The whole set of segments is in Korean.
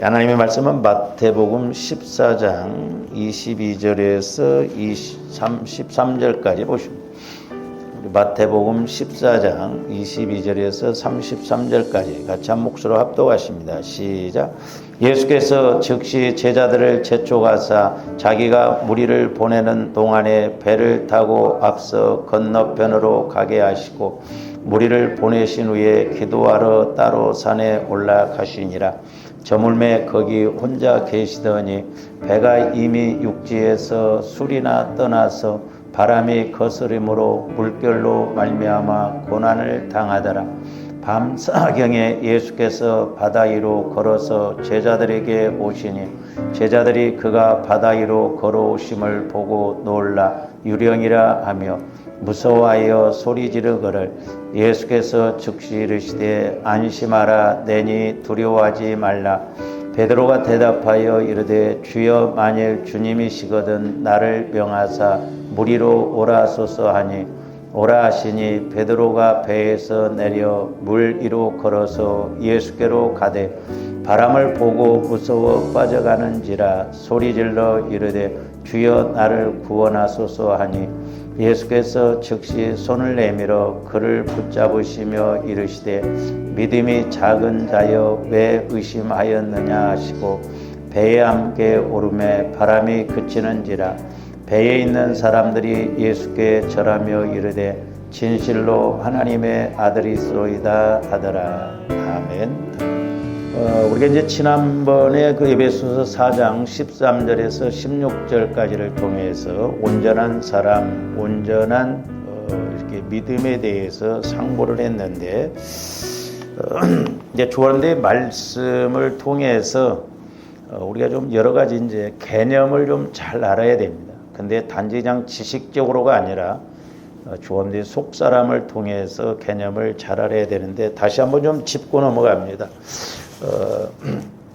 하나님의 말씀은 마태복음 14장 22절에서 33절까지 보십니다. 마태복음 14장 22절에서 33절까지 같이 한 목소리로 합독하십니다. 시작. 예수께서 즉시 제자들을 재촉하사 자기가 무리를 보내는 동안에 배를 타고 앞서 건너편으로 가게 하시고 무리를 보내신 후에 기도하러 따로 산에 올라가시니라. 저물매 거기 혼자 계시더니 배가 이미 육지에서 술이나 떠나서 바람이 거스림으로 물결로 말미암아 고난을 당하더라. 밤사경에 예수께서 바다 위로 걸어서 제자들에게 오시니 제자들이 그가 바다 위로 걸어오심을 보고 놀라 유령이라 하며 무서워하여 소리 지르거늘 예수께서 즉시 이르시되 안심하라 내니 두려워하지 말라. 베드로가 대답하여 이르되 주여 만일 주님이시거든 나를 명하사 무리로 오라소서 하니 오라 하시니 베드로가 배에서 내려 물 위로 걸어서 예수께로 가되 바람을 보고 무서워 빠져가는지라 소리질러 이르되 주여 나를 구원하소서 하니 예수께서 즉시 손을 내밀어 그를 붙잡으시며 이르시되 믿음이 작은 자여 왜 의심하였느냐 하시고 배에 함께 오르매 바람이 그치는지라. 배에 있는 사람들이 예수께 절하며 이르되 진실로 하나님의 아들이소이다 하더라. 아멘. 우리가 이제 지난번에 그 에베소서 4장 13절에서 16절까지를 통해서 온전한 사람, 온전한 이렇게 믿음에 대해서 상고를 했는데 이제 주원대의 말씀을 통해서 우리가 좀 여러 가지 이제 개념을 좀 잘 알아야 됩니다. 근데 단지 그냥 지식적으로가 아니라 주원대의 속사람을 통해서 개념을 잘 알아야 되는데 다시 한번 좀 짚고 넘어갑니다.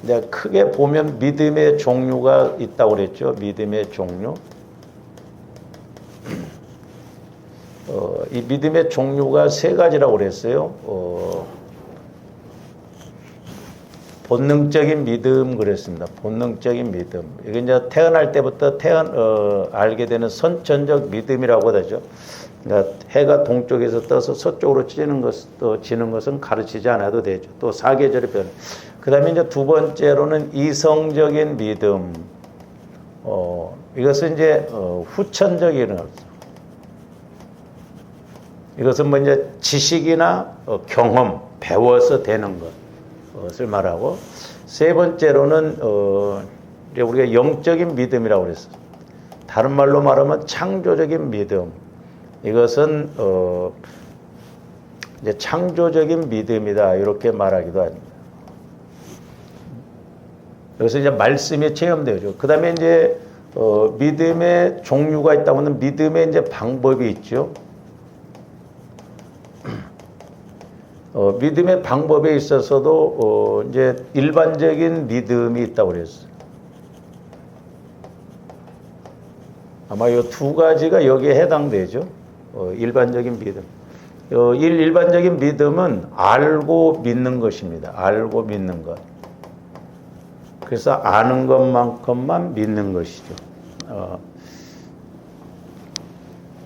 내가 크게 보면 믿음의 종류가 있다고 그랬죠. 믿음의 종류. 이 믿음의 종류가 세 가지라고 그랬어요. 본능적인 믿음 그랬습니다. 본능적인 믿음. 이게 이제 태어날 때부터 알게 되는 선천적 믿음이라고 하죠. 그러니까 해가 동쪽에서 떠서 서쪽으로 지는 것은 가르치지 않아도 되죠. 또 사계절의 변화. 그 다음에 이제 두 번째로는 이성적인 믿음. 이것은 이제 후천적인 거죠. 이것은 뭐 이제 지식이나 경험, 배워서 되는 것을 말하고, 세 번째로는 이제 우리가 영적인 믿음이라고 그랬어요. 다른 말로 말하면 창조적인 믿음. 이것은 이제 창조적인 믿음이다 이렇게 말하기도 합니다. 여기서 이제 말씀이 체험되죠. 그 다음에 이제 믿음의 종류가 있다고 하면 믿음의 이제 방법이 있죠. 믿음의 방법에 있어서도 이제 일반적인 믿음이 있다고 그랬어요. 아마 이 두 가지가 여기에 해당되죠. 일반적인 믿음. 일반적인 믿음은 알고 믿는 것입니다. 알고 믿는 것. 그래서 아는 것만큼만 믿는 것이죠.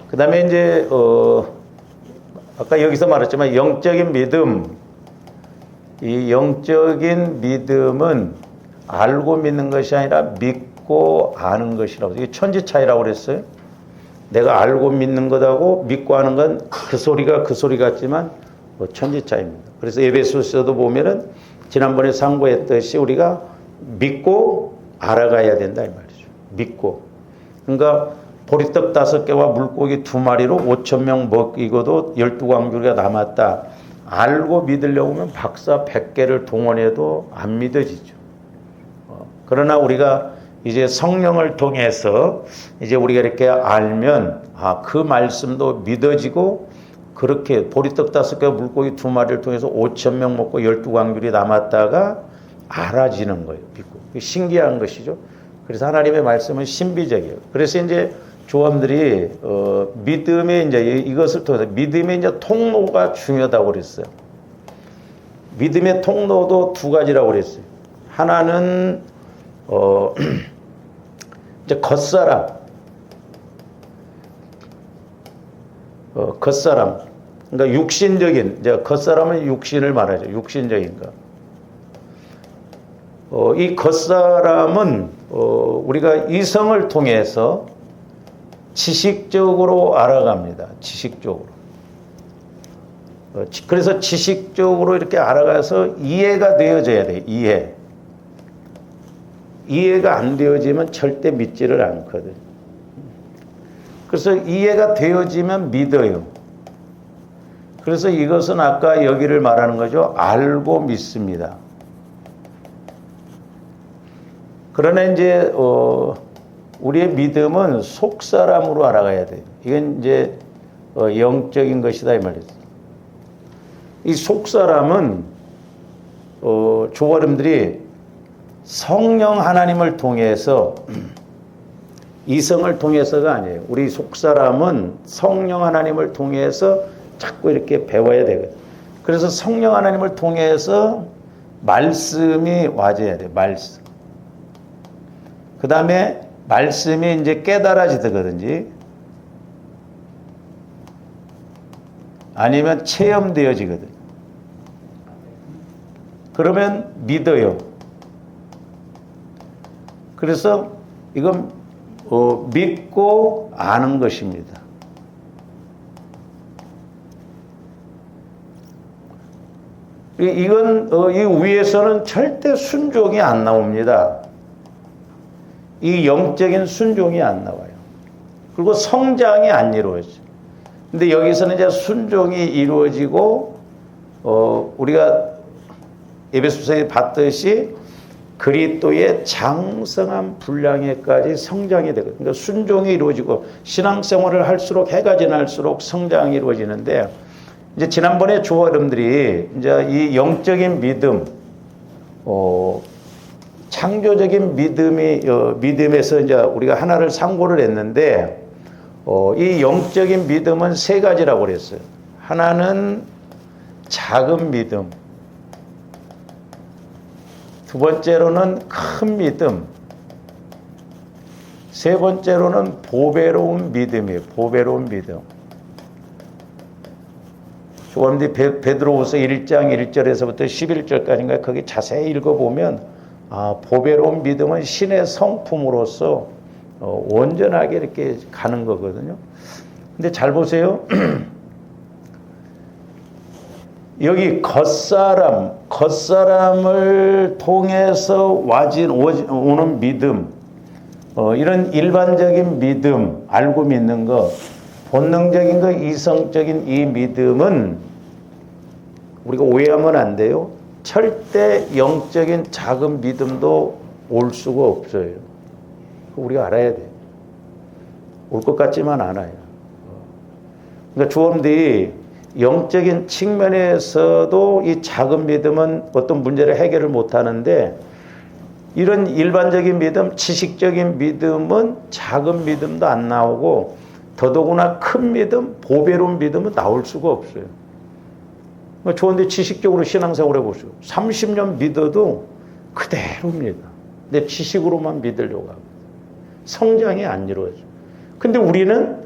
그 다음에 이제 아까 여기서 말했지만 영적인 믿음. 이 영적인 믿음은 알고 믿는 것이 아니라 믿고 아는 것이라고. 이게 천지 차이라고 그랬어요. 내가 알고 믿는 것하고 믿고 하는 건 그 소리가 그 소리 같지만 천지 차이입니다. 그래서 에베소서도 보면은 지난번에 상고했듯이 우리가 믿고 알아가야 된다 이 말이죠. 믿고. 그러니까 보리떡 5개와 물고기 2마리로 5,000명 먹이고도 12광주리가 남았다. 알고 믿으려고 하면 박사 100개를 동원해도 안 믿어지죠. 그러나 우리가 이제 성령을 통해서 이제 우리가 이렇게 알면 그 말씀도 믿어지고 그렇게 보리떡 5개 물고기 2마리를 통해서 5,000명 먹고 12광주리 남았다가 알아지는 거예요. 믿고. 신기한 것이죠. 그래서 하나님의 말씀은 신비적이에요. 그래서 이제 조언들이 믿음의 이제 이것을 통해서 믿음의 이제 통로가 중요하다고 그랬어요. 믿음의 통로도 두 가지라고 그랬어요. 하나는 이제 겉사람, 겉사람, 그러니까 육신적인, 이제 겉사람은 육신을 말하죠. 육신적인 것. 이 겉사람은 우리가 이성을 통해서 지식적으로 알아갑니다. 지식적으로. 그래서 지식적으로 이렇게 알아가서 이해가 되어져야 돼요. 이해가 안 되어지면 절대 믿지를 않거든. 그래서 이해가 되어지면 믿어요. 그래서 이것은 아까 여기를 말하는 거죠. 알고 믿습니다. 그러나 이제 우리의 믿음은 속사람으로 알아가야 돼요. 이건 이제 영적인 것이다 이 말이죠. 이 속사람은 조어름들이 성령 하나님을 통해서 이성을 통해서가 아니에요. 우리 속사람은 성령 하나님을 통해서 자꾸 이렇게 배워야 되거든요. 그래서 성령 하나님을 통해서 말씀이 와줘야 돼요. 말씀. 그 다음에 말씀이 이제 깨달아지거든지 아니면 체험되어지거든. 그러면 믿어요. 그래서 이건 믿고 아는 것입니다. 이건 이 위에서는 절대 순종이 안 나옵니다. 이 영적인 순종이 안 나와요. 그리고 성장이 안 이루어져요. 근데 여기서는 이제 순종이 이루어지고 우리가 에베소서에 봤듯이 그리스도의 장성한 분량에까지 성장이 되거든요. 그러니까 순종이 이루어지고 신앙생활을 할수록 해가 지날수록 성장이 이루어지는데 이제 지난번에 조어름들이 이제 이 영적인 믿음, 창조적인 믿음에서 이제 우리가 하나를 상고를 했는데 이 영적인 믿음은 세 가지라고 그랬어요. 하나는 작은 믿음, 두 번째로는 큰 믿음, 세 번째로는 보배로운 믿음이에요. 보배로운 믿음. 조금뒤 베드로후서 1장 1절에서부터 11절까지인가 거기 자세히 읽어보면 보배로운 믿음은 신의 성품으로서 온전하게 이렇게 가는 거거든요. 근데 잘 보세요. 여기 겉사람을 통해서 오는 믿음, 이런 일반적인 믿음, 알고 믿는 것, 본능적인 것, 이성적인 이 믿음은 우리가 오해하면 안 돼요. 절대 영적인 작은 믿음도 올 수가 없어요. 우리가 알아야 돼요. 올 것 같지만 않아요. 그러니까 주엄들이 영적인 측면에서도 이 작은 믿음은 어떤 문제를 해결을 못 하는데 이런 일반적인 믿음, 지식적인 믿음은 작은 믿음도 안 나오고 더더구나 큰 믿음, 보배로운 믿음은 나올 수가 없어요. 좋은데 지식적으로 신앙생활 해보세요. 30년 믿어도 그대로입니다. 내 지식으로만 믿으려고 하고 성장이 안 이루어져요. 근데 우리는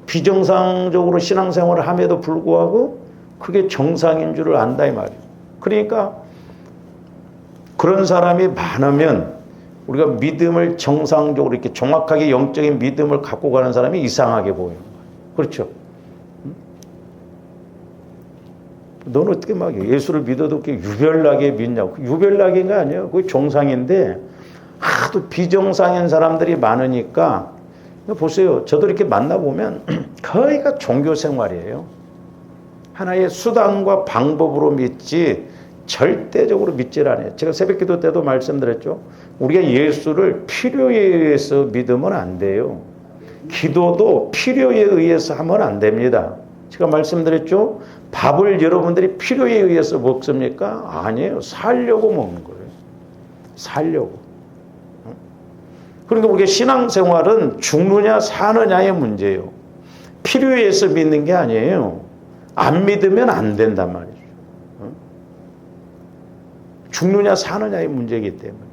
비정상적으로 신앙생활을 함에도 불구하고 그게 정상인 줄을 안다 이 말이에요. 그러니까 그런 사람이 많으면 우리가 믿음을 정상적으로 이렇게 정확하게 영적인 믿음을 갖고 가는 사람이 이상하게 보여요. 그렇죠? 넌 어떻게 막 예수를 믿어도 그렇게 유별나게 믿냐고. 유별나게가 아니에요. 그게 정상인데 하도 비정상인 사람들이 많으니까 보세요. 저도 이렇게 만나보면 거의가 종교 생활이에요. 하나의 수단과 방법으로 믿지 절대적으로 믿질 않아요. 제가 새벽기도 때도 말씀드렸죠. 우리가 예수를 필요에 의해서 믿으면 안 돼요. 기도도 필요에 의해서 하면 안 됩니다. 제가 말씀드렸죠. 밥을 여러분들이 필요에 의해서 먹습니까? 아니에요. 살려고 먹는 거예요. 살려고. 그러니까 우리가 신앙생활은 죽느냐 사느냐의 문제예요. 필요에 의해서 믿는 게 아니에요. 안 믿으면 안 된단 말이에요. 죽느냐 사느냐의 문제이기 때문에.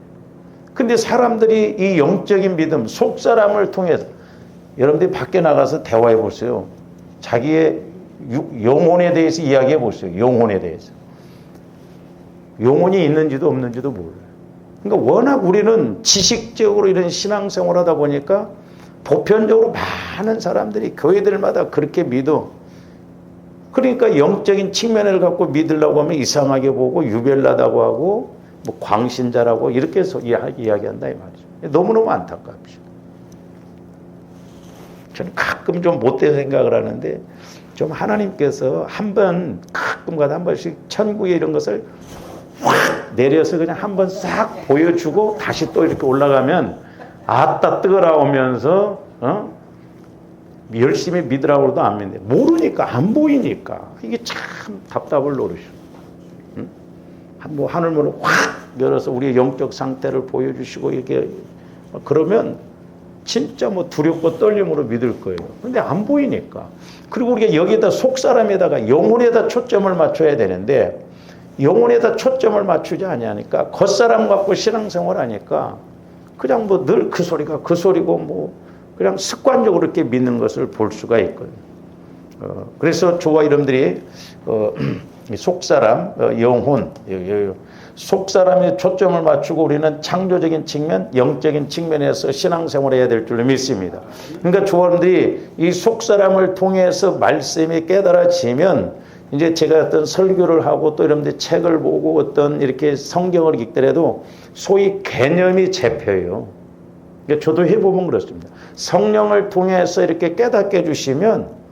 근데 사람들이 이 영적인 믿음, 속사람을 통해서 여러분들이 밖에 나가서 대화해 보세요. 자기의 영혼에 대해서 이야기해 보세요. 영혼에 대해서. 영혼이 있는지도 없는지도 몰라요. 그러니까 워낙 우리는 지식적으로 이런 신앙생활을 하다 보니까 보편적으로 많은 사람들이 교회들마다 그렇게 믿어. 그러니까 영적인 측면을 갖고 믿으려고 하면 이상하게 보고 유별나다고 하고 뭐 광신자라고 이렇게 해서 이야기한다 이 말이죠. 너무너무 안타깝죠. 저는 가끔 좀 못된 생각을 하는데 좀 하나님께서 한번 가끔가다 한 번씩 천국에 이런 것을 확 내려서 그냥 한번 싹 보여주고 다시 또 이렇게 올라가면 아따 뜨거라오면서 열심히 믿으라고 해도 안 믿네. 모르니까 안 보이니까 이게 참 답답을 노릇이죠. 뭐 하늘문을 확 열어서 우리의 영적 상태를 보여주시고 이렇게 그러면 진짜 뭐 두렵고 떨림으로 믿을 거예요. 근데 안 보이니까. 그리고 우리가 여기다 속사람에다가 영혼에다 초점을 맞춰야 되는데 영혼에다 초점을 맞추지 아니하니까 겉사람 갖고 신앙생활 하니까 그냥 뭐 늘 그 소리가 그 소리고 뭐 그냥 습관적으로 이렇게 믿는 것을 볼 수가 있거든요. 그래서 저와 여러분들이 속사람, 영혼, 속사람에 초점을 맞추고 우리는 창조적인 측면, 영적인 측면에서 신앙생활을 해야 될 줄로 믿습니다. 그러니까 저와 여러분들이 이 속사람을 통해서 말씀이 깨달아지면 이제 제가 어떤 설교를 하고 또 여러분들 책을 보고 어떤 이렇게 성경을 읽더라도 소위 개념이 잡혀요. 그러니까 저도 해보면 그렇습니다. 성령을 통해서 이렇게 깨닫게 해주시면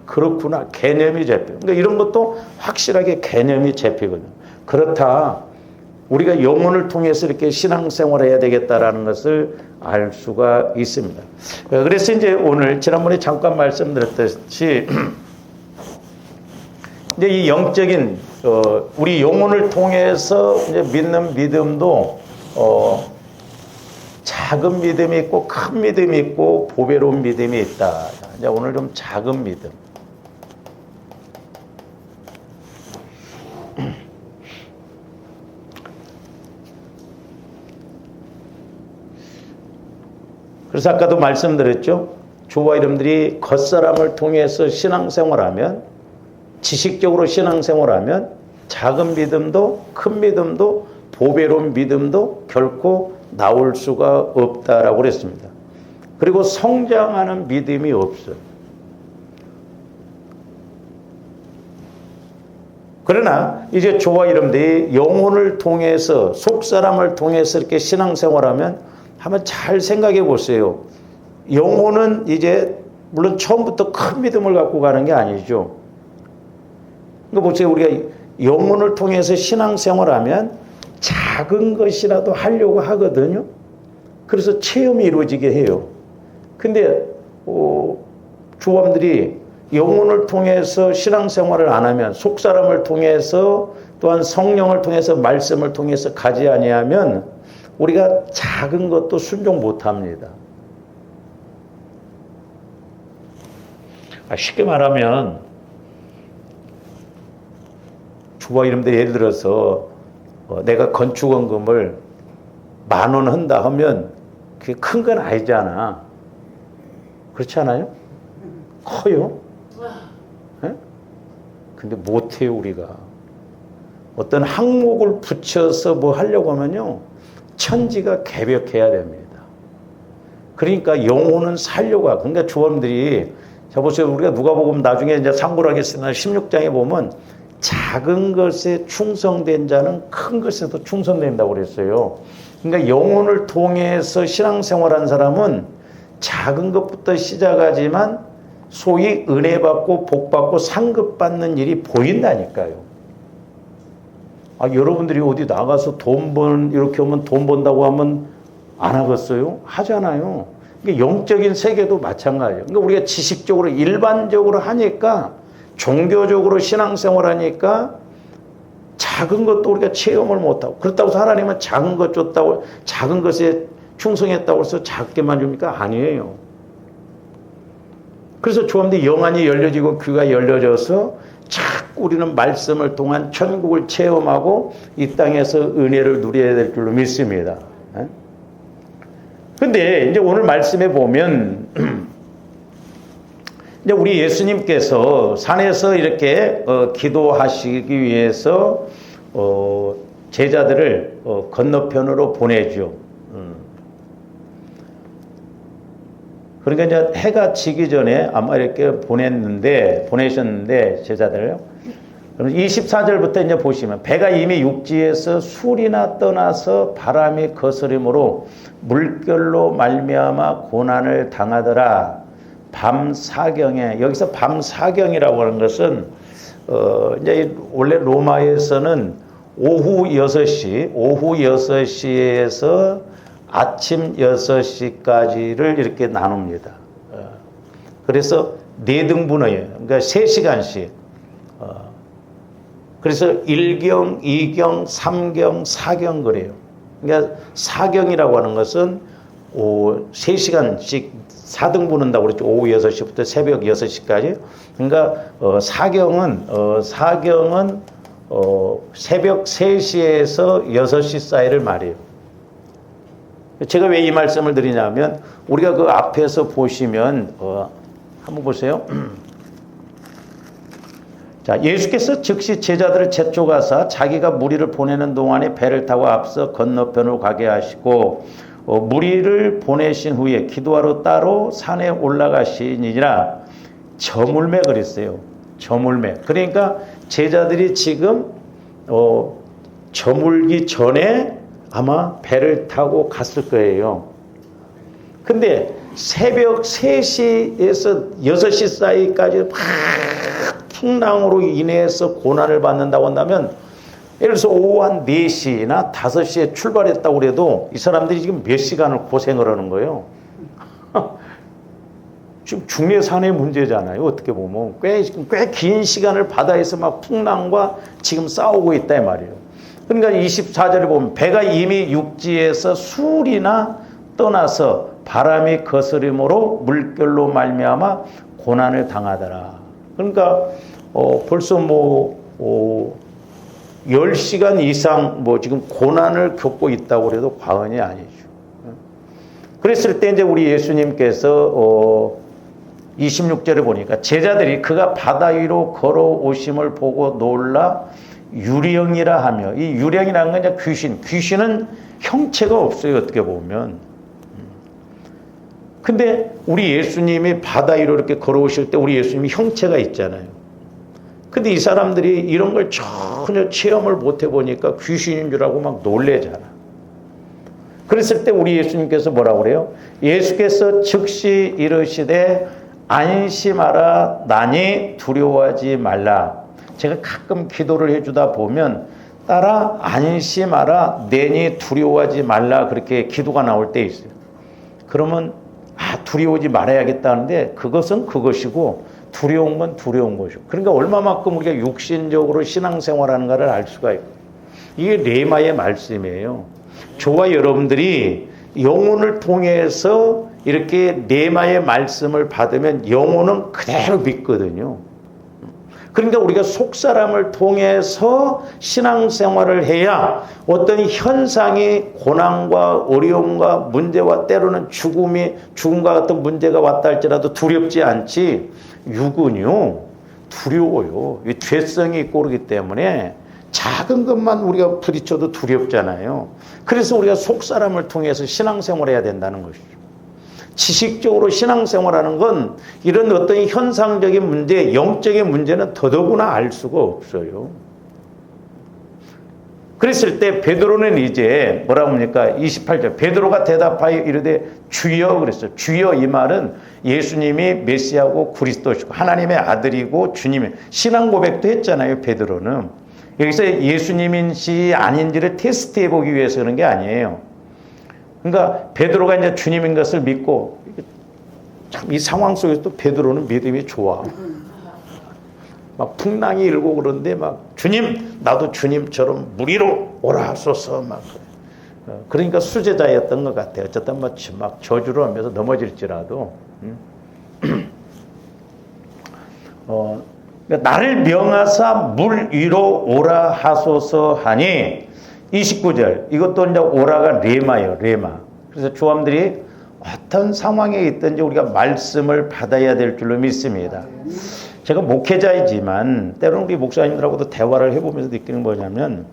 그렇구나 개념이 잡혀요. 그러니까 이런 것도 확실하게 개념이 잡히거든요. 그렇다 우리가 영혼을 통해서 이렇게 신앙생활을 해야 되겠다라는 것을 알 수가 있습니다. 그래서 이제 오늘 지난번에 잠깐 말씀드렸듯이 이제 이 영적인 우리 영혼을 통해서 이제 믿는 믿음도 작은 믿음이 있고 큰 믿음이 있고 보배로운 믿음이 있다. 이제 오늘 좀 작은 믿음. 그래서 아까도 말씀드렸죠. 저와 여러분들이 겉사람을 통해서 신앙생활하면 지식적으로 신앙생활하면 작은 믿음도 큰 믿음도 보배로운 믿음도 결코 나올 수가 없다라고 그랬습니다. 그리고 성장하는 믿음이 없어요. 그러나 이제 저와 여러분들이 영혼을 통해서 속사람을 통해서 이렇게 신앙생활하면 한번 잘 생각해 보세요. 영혼은 이제 물론 처음부터 큰 믿음을 갖고 가는 게 아니죠. 그러니까 보세요. 우리가 영혼을 통해서 신앙생활하면 작은 것이라도 하려고 하거든요. 그래서 체험이 이루어지게 해요. 근데 조함들이 영혼을 통해서 신앙생활을 안 하면 속사람을 통해서 또한 성령을 통해서 말씀을 통해서 가지 아니하면 우리가 작은 것도 순종 못합니다. 쉽게 말하면 주와 이름들 예를 들어서 내가 건축원금을 10,000원 한다 하면 그게 큰 건 아니잖아. 그렇지 않아요? 커요. 네? 근데 못해요 우리가. 어떤 항목을 붙여서 뭐 하려고 하면요 천지가 개벽해야 됩니다. 그러니까 영혼은 살려고 하고. 그러니까 조원들이 자 보세요. 우리가 누가복음 나중에 이제 참고를 하겠습니다. 16장에 보면 작은 것에 충성된 자는 큰 것에도 충성된다고 그랬어요. 그러니까 영혼을 통해서 신앙생활한 사람은 작은 것부터 시작하지만 소위 은혜 받고 복 받고 상급 받는 일이 보인다니까요. 여러분들이 어디 나가서 이렇게 오면 돈 번다고 하면 안 하겠어요? 하잖아요. 그러니까 영적인 세계도 마찬가지예요. 그러니까 우리가 지식적으로 일반적으로 하니까 종교적으로 신앙생활 하니까 작은 것도 우리가 체험을 못하고 그렇다고 해서 하나님은 작은 것 줬다고 작은 것에 충성했다고 해서 작게만 줍니까? 아니에요. 그래서 조함들이 영안이 열려지고 귀가 열려져서 자꾸 우리는 말씀을 통한 천국을 체험하고 이 땅에서 은혜를 누려야 될 줄로 믿습니다. 근데 이제 오늘 말씀에 보면 이제 우리 예수님께서 산에서 이렇게 기도하시기 위해서 제자들을 건너편으로 보내죠. 그러니까 이제 해가 지기 전에 아마 이렇게 보내셨는데 제자들을요. 그럼 24절부터 이제 보시면 배가 이미 육지에서 술이나 떠나서 바람이 거스림으로 물결로 말미암아 고난을 당하더라. 밤 사경에, 여기서 밤 사경이라고 하는 것은 이제 원래 로마에서는 오후 6시에서 아침 6시까지를 이렇게 나눕니다. 그래서 4등분해요. 그러니까 3시간씩. 그래서 1경, 2경, 3경, 4경 그래요. 그러니까 사경이라고 하는 것은 3시간씩 4등분한다고 그랬죠. 오후 6시부터 새벽 6시까지. 그러니까 사경은 새벽 3시에서 6시 사이를 말해요. 제가 왜 이 말씀을 드리냐면 우리가 그 앞에서 보시면 한번 보세요. 자, 예수께서 즉시 제자들을 재촉하사 자기가 무리를 보내는 동안에 배를 타고 앞서 건너편으로 가게 하시고 무리를 보내신 후에 기도하러 따로 산에 올라가시니라. 저물매 그랬어요. 저물매. 그러니까 제자들이 지금 저물기 전에 아마 배를 타고 갔을 거예요. 근데 새벽 3시에서 6시 사이까지 막 풍랑으로 인해서 고난을 받는다고 한다면 예를 들어서 오후 한 4시나 5시에 출발했다고 그래도 이 사람들이 지금 몇 시간을 고생을 하는 거예요. 지금 중매산의 문제잖아요. 어떻게 보면 꽤 긴 시간을 바다에서 막 풍랑과 지금 싸우고 있다 이 말이에요. 그러니까 24절에 보면 배가 이미 육지에서 술이나 떠나서 바람이 거스림으로 물결로 말미암아 고난을 당하더라. 그러니까 벌써 10시간 이상 지금 고난을 겪고 있다고 해도 과언이 아니죠. 그랬을 때 이제 우리 예수님께서 26절에 보니까 제자들이 그가 바다 위로 걸어오심을 보고 놀라 유령이라 하며, 이 유령이라는 건 이제 귀신은 형체가 없어요. 어떻게 보면. 근데 우리 예수님이 바다 위로 이렇게 걸어오실 때 우리 예수님이 형체가 있잖아요. 근데 이 사람들이 이런 걸 전혀 체험을 못 해보니까 귀신인 줄 알고 막 놀래잖아. 그랬을 때 우리 예수님께서 뭐라고 그래요? 예수께서 즉시 이르시되 안심하라, 나니 두려워하지 말라. 제가 가끔 기도를 해주다 보면 따라 안심하라, 내니 두려워하지 말라, 그렇게 기도가 나올 때 있어요. 그러면 두려워하지 말아야겠다는데 그것은 그것이고 두려운 건 두려운 것이고, 그러니까 얼마만큼 우리가 육신적으로 신앙생활하는가를 알 수가 있고, 이게 레마의 말씀이에요. 저와 여러분들이 영혼을 통해서 이렇게 레마의 말씀을 받으면 영혼은 그대로 믿거든요. 그러니까 우리가 속사람을 통해서 신앙생활을 해야 어떤 현상이 고난과 어려움과 문제와 때로는 죽음과 같은 문제가 왔다 할지라도 두렵지 않지, 육은요 두려워요. 이 죄성이 있고 그러기 때문에 작은 것만 우리가 부딪혀도 두렵잖아요. 그래서 우리가 속사람을 통해서 신앙생활을 해야 된다는 것이죠. 지식적으로 신앙생활하는 건 이런 어떤 현상적인 문제, 영적인 문제는 더더구나 알 수가 없어요. 그랬을 때 베드로는 이제 뭐라고 합니까? 28절 베드로가 대답하여 이르되 주여 그랬어요. 주여, 이 말은 예수님이 메시아고 그리스도시고 하나님의 아들이고 주님의 신앙 고백도 했잖아요. 베드로는 여기서 예수님인지 아닌지를 테스트해 보기 위해서 그런 게 아니에요. 그러니까 베드로가 이제 주님인 것을 믿고, 참 이 상황 속에서도 베드로는 믿음이 좋아. 막 풍랑이 일고 그런데 막 주님, 나도 주님처럼 무리로 오라 하소서 막 그래. 그러니까 수제자였던 것 같아요. 어쨌든 막 저주를 하면서 넘어질지라도. 그러니까 나를 명하사 물 위로 오라 하소서 하니 29절 이것도 이제 오라가 레마예요. 레마. 그래서 조함들이 어떤 상황에 있든지 우리가 말씀을 받아야 될 줄로 믿습니다. 제가 목회자이지만 때로는 우리 목사님들하고도 대화를 해보면서 느끼는 뭐냐면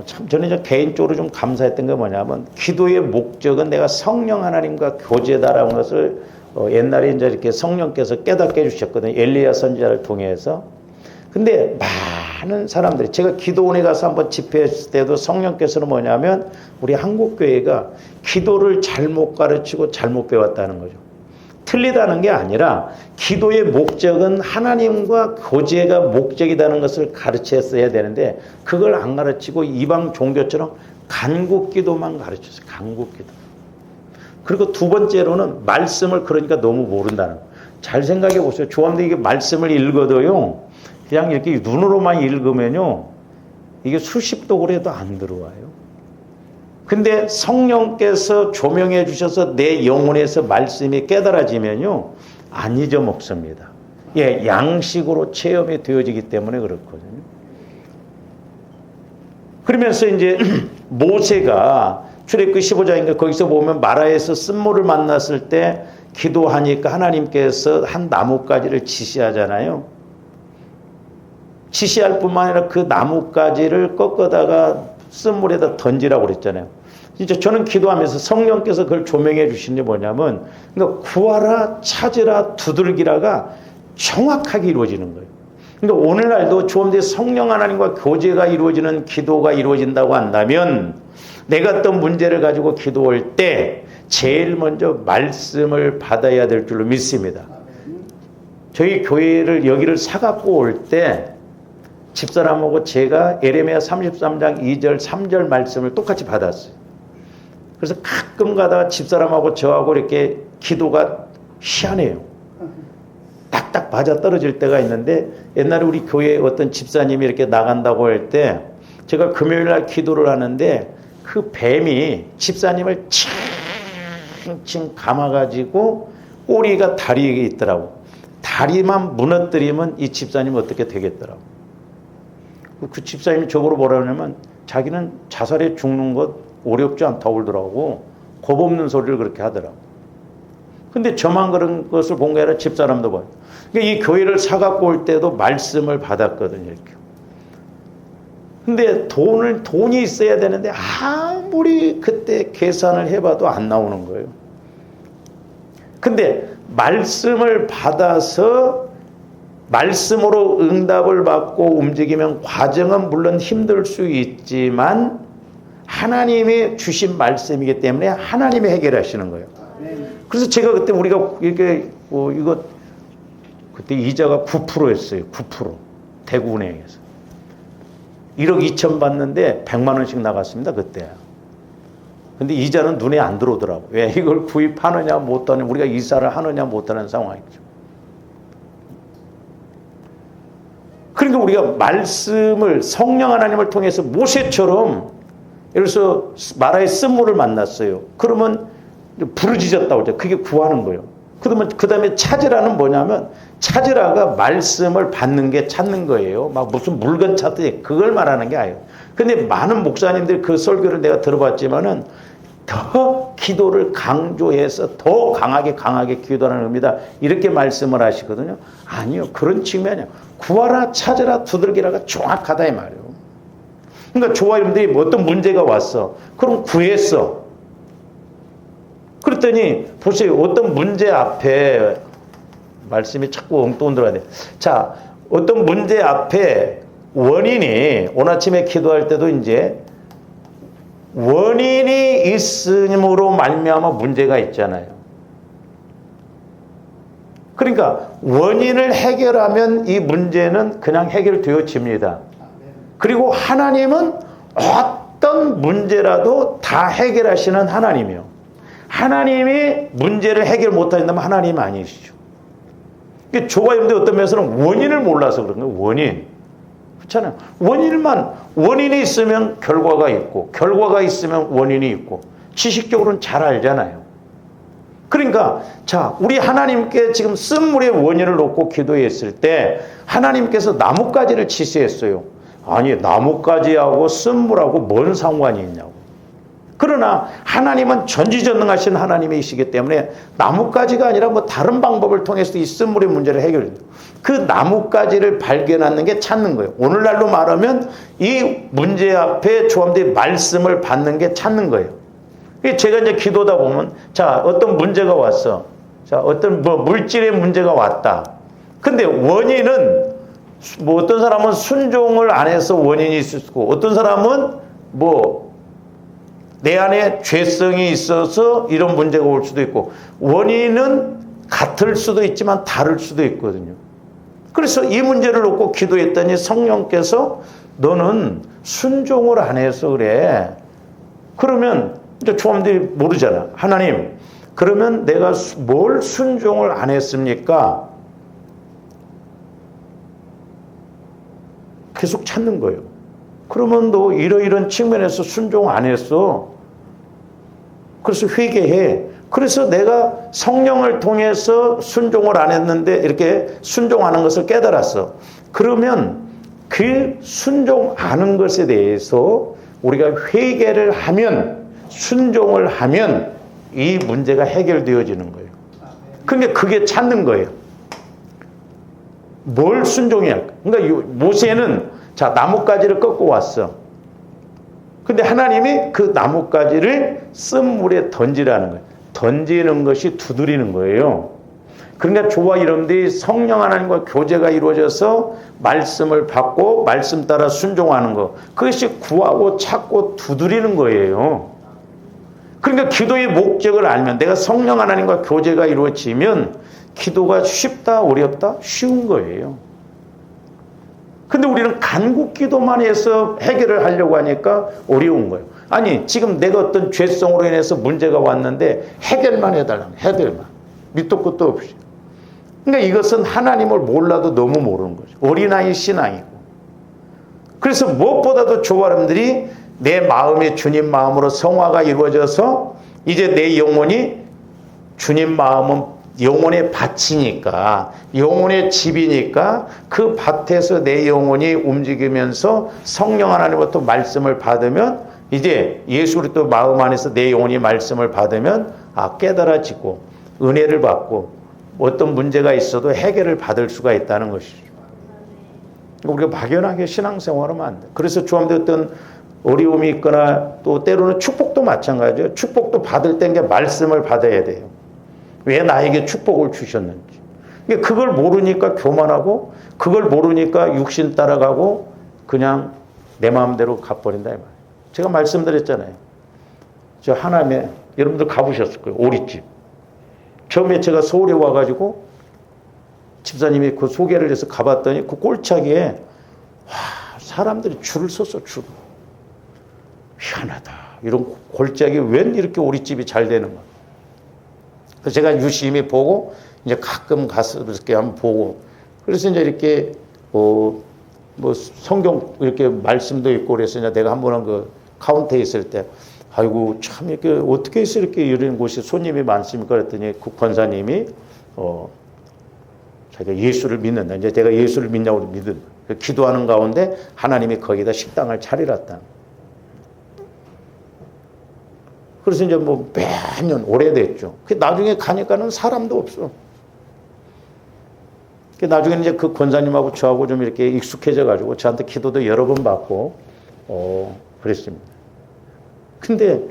참 저는 이제 개인적으로 좀 감사했던 게 뭐냐면 기도의 목적은 내가 성령 하나님과 교제다라는 것을 옛날에 이제 이렇게 성령께서 깨닫게 해주셨거든요. 엘리야 선지자를 통해서. 근데 많은 사람들이 제가 기도원에 가서 한번 집회했을 때도 성령께서는 뭐냐면 우리 한국교회가 기도를 잘못 가르치고 잘못 배웠다는 거죠. 틀리다는 게 아니라 기도의 목적은 하나님과 교제가 목적이라는 것을 가르쳤어야 되는데 그걸 안 가르치고 이방 종교처럼 간국기도만 가르쳤어요. 간국기도. 그리고 두 번째로는 말씀을 그러니까 너무 모른다는 거예요. 잘 생각해 보세요. 조함들이 이게 말씀을 읽어도요. 그냥 이렇게 눈으로만 읽으면요. 이게 수십 독을 해도 안 들어와요. 근데 성령께서 조명해 주셔서 내 영혼에서 말씀이 깨달아지면요. 안 잊어먹습니다. 예, 양식으로 체험이 되어지기 때문에 그렇거든요. 그러면서 이제 모세가 출애굽기 15장인가 거기서 보면 마라에서 쓴모를 만났을 때 기도하니까 하나님께서 한 나뭇가지를 지시하잖아요. 지시할 뿐만 아니라 그 나뭇가지를 꺾어다가 쓴물에다 던지라고 그랬잖아요. 진짜 저는 기도하면서 성령께서 그걸 조명해 주신 게 뭐냐면 그러니까 구하라 찾으라 두들기라가 정확하게 이루어지는 거예요. 그러니까 오늘날도 조함대 성령 하나님과 교제가 이루어지는 기도가 이루어진다고 한다면 내가 어떤 문제를 가지고 기도할 때 제일 먼저 말씀을 받아야 될 줄로 믿습니다. 저희 교회를 여기를 사갖고 올 때 집사람하고 제가 에레미야 33장 2절 3절 말씀을 똑같이 받았어요. 그래서 가끔 가다가 집사람하고 저하고 이렇게 기도가 희한해요. 딱딱 맞아 떨어질 때가 있는데 옛날에 우리 교회에 어떤 집사님이 이렇게 나간다고 할 때 제가 금요일날 기도를 하는데 그 뱀이 집사님을 칭칭 감아가지고 꼬리가 다리에 있더라고. 다리만 무너뜨리면 이 집사님 어떻게 되겠더라고. 그 집사님이 저보고 뭐라 그러냐면 자기는 자살에 죽는 것 어렵지 않다고 그러더라고. 겁 없는 소리를 그렇게 하더라고. 근데 저만 그런 것을 본 게 아니라 집사람도 봐요. 그러니까 이 교회를 사갖고 올 때도 말씀을 받았거든요. 이렇게. 근데 돈이 있어야 되는데 아무리 그때 계산을 해봐도 안 나오는 거예요. 근데 말씀을 받아서 말씀으로 응답을 받고 움직이면 과정은 물론 힘들 수 있지만 하나님이 주신 말씀이기 때문에 하나님이 해결하시는 거예요. 그래서 제가 그때 우리가 이게 이거 그때 이자가 9%였어요. 9% 대구은행에서 1억 2천 받는데 100만 원씩 나갔습니다. 그때. 근데 이자는 눈에 안 들어오더라고. 왜 이걸 구입하느냐 못하느냐 우리가 이사를 하느냐 못하는 상황이죠. 그러니까 우리가 말씀을 성령 하나님을 통해서 모세처럼 예를 들어서 마라의 쓴물을 만났어요. 그러면 부르짖었다고 하죠. 그게 구하는 거예요. 그러면 그 다음에 찾으라는 뭐냐면 찾으라가 말씀을 받는 게 찾는 거예요. 막 무슨 물건 찾듯이 그걸 말하는 게 아니에요. 근데 많은 목사님들이 그 설교를 내가 들어봤지만은 더 기도를 강조해서 더 강하게 기도하는 겁니다. 이렇게 말씀을 하시거든요. 아니요. 그런 측면이요. 구하라 찾으라 두들기라가 정확하다 이 말이에요. 그러니까 조화님들이 어떤 문제가 왔어. 그럼 구했어. 그랬더니 보세요. 어떤 문제 앞에 말씀이 자꾸 엉뚱 들어야 돼. 자, 어떤 문제 앞에 원인이 오늘 아침에 기도할 때도 이제 원인이 있음으로 말미암아 문제가 있잖아요. 그러니까 원인을 해결하면 이 문제는 그냥 해결되어집니다. 그리고 하나님은 어떤 문제라도 다 해결하시는 하나님이요. 하나님이 문제를 해결 못하신다면 하나님 아니시죠. 조화님들 어떤 면에서는 원인을 몰라서 그런 거예요. 원인. 그렇잖아요. 원인이 있으면 결과가 있고 결과가 있으면 원인이 있고 지식적으로는 잘 알잖아요. 그러니까 자, 우리 하나님께 지금 쓴물의 원인을 놓고 기도했을 때 하나님께서 나뭇가지를 지시했어요. 아니, 나뭇가지하고 쓴물하고 뭔 상관이 있냐고. 그러나 하나님은 전지전능하신 하나님이시기 때문에 나뭇가지가 아니라 뭐 다른 방법을 통해서 이 쓴물의 문제를 해결해요. 그 나뭇가지를 발견하는 게 찾는 거예요. 오늘날로 말하면 이 문제 앞에 조합된 말씀을 받는 게 찾는 거예요. 제가 이제 기도다 보면, 자, 어떤 문제가 왔어. 자, 어떤 뭐 물질의 문제가 왔다. 근데 원인은 뭐 어떤 사람은 순종을 안 해서 원인이 있을 수 있고, 어떤 사람은 뭐 내 안에 죄성이 있어서 이런 문제가 올 수도 있고, 원인은 같을 수도 있지만 다를 수도 있거든요. 그래서 이 문제를 놓고 기도했더니 성령께서 너는 순종을 안 해서 그래. 그러면 이제 조합들이 모르잖아. 하나님, 그러면 내가 뭘 순종을 안 했습니까? 계속 찾는 거예요. 그러면 너 이러이런 측면에서 순종 안 했어. 그래서 회개해. 그래서 내가 성령을 통해서 순종을 안 했는데 이렇게 순종하는 것을 깨달았어. 그러면 그 순종 안 한 것에 대해서 우리가 회개를 하면, 순종을 하면 이 문제가 해결되어지는 거예요. 그러니까 그게 찾는 거예요. 뭘 순종해야 할까? 그러니까 모세는 자, 나뭇가지를 꺾고 왔어. 근데 하나님이 그 나뭇가지를 쓴물에 던지라는 거예요. 던지는 것이 두드리는 거예요. 그러니까 저와 여러분들이 성령 하나님과 교제가 이루어져서 말씀을 받고 말씀 따라 순종하는 것, 그것이 구하고 찾고 두드리는 거예요. 그러니까 기도의 목적을 알면, 내가 성령 하나님과 교제가 이루어지면 기도가 쉽다 어렵다? 쉬운 거예요. 근데 우리는 간구 기도만 해서 해결을 하려고 하니까 어려운 거예요. 아니, 지금 내가 어떤 죄성으로 인해서 문제가 왔는데 해결만 해달라는, 해결만. 밑도 끝도 없이. 그러니까 이것은 하나님을 몰라도 너무 모르는 거죠. 어린아이 신앙이고. 그래서 무엇보다도 저와 여러분들이 내 마음이 주님 마음으로 성화가 이루어져서 이제 내 영혼이, 주님 마음은 영혼의 밭이니까, 영혼의 집이니까 그 밭에서 내 영혼이 움직이면서 성령 하나님부터 말씀을 받으면, 이제 예수 그리스도 마음 안에서 내 영혼이 말씀을 받으면 깨달아지고 은혜를 받고 어떤 문제가 있어도 해결을 받을 수가 있다는 것이죠. 우리가 막연하게 신앙생활하면 안 돼. 그래서 주님도 어떤 어려움이 있거나 또 때로는 축복도 마찬가지예요. 축복도 받을 땐 게 말씀을 받아야 돼요. 왜 나에게 축복을 주셨는지. 그걸 모르니까 교만하고, 그걸 모르니까 육신 따라가고 그냥 내 마음대로 가버린다 이 말이에요. 제가 말씀드렸잖아요. 저 하남에 여러분들 가보셨을 거예요. 오리집. 처음에 제가 서울에 와가지고 집사님이 그 소개를 해서 가봤더니 그 꼴차기에 사람들이 줄을 섰어. 줄. 희한하다. 이런 골짜기 웬 이렇게 오리집이 잘 되는 거야. 그래서 제가 유심히 보고 이제 가끔 가서 이렇게 한번 보고, 그래서 이제 이렇게 뭐 성경 이렇게 말씀도 있고 그래서 이제 내가 한 번은 그 카운터에 있을 때, 아이고 참 이렇게 어떻게 해서 이렇게 이런 곳이 손님이 많습니까? 그랬더니 그 권사님이 자기가 예수를 믿는다. 이제 내가 예수를 믿냐고 믿은. 기도하는 가운데 하나님이 거기다 식당을 차리랐다. 그래서 이제 뭐 매년 오래됐죠. 나중에 가니까는 사람도 없어. 나중에 이제 그 권사님하고 저하고 좀 이렇게 익숙해져 가지고 저한테 기도도 여러 번 받고 그랬습니다. 근데